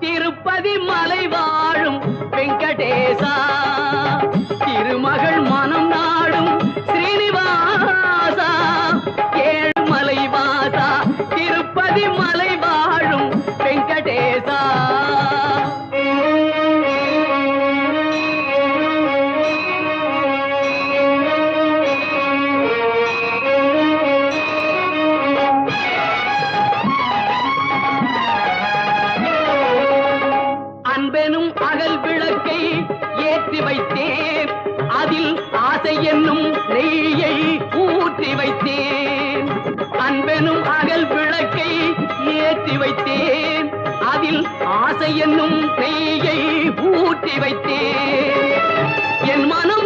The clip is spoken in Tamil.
திருப்பதி மலை வாழும் வெங்கடேசா திருமகள் மனம் நாடும் ஸ்ரீனிவாசா ஏழுமலை வாசா திருப்பதி மலை வாழும் வெங்கடேசா அன்பெனும் அகல் விளக்கை ஏற்றி வைத்தேன் அதில் ஆசை என்னும் நெய்யை ஊற்றி வைத்தேன் அன்பெனும் அகல் விளக்கை ஏற்றி வைத்தேன் அதில் ஆசை என்னும் நெய்யை ஊற்றி வைத்தேன் என் மனம்